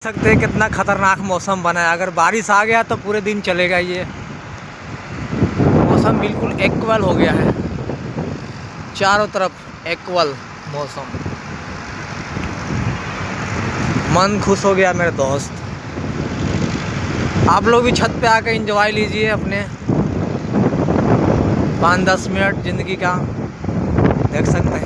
सकते हैं कितना खतरनाक मौसम बना है। अगर बारिश आ गया तो पूरे दिन चलेगा। ये मौसम बिल्कुल इक्वल हो गया है, चारों तरफ इक्वल मौसम। मन खुश हो गया मेरे दोस्त। आप लोग भी छत पे आकर एंजॉय लीजिए अपने 5-10 मिनट ज़िंदगी का, देख सकते हैं।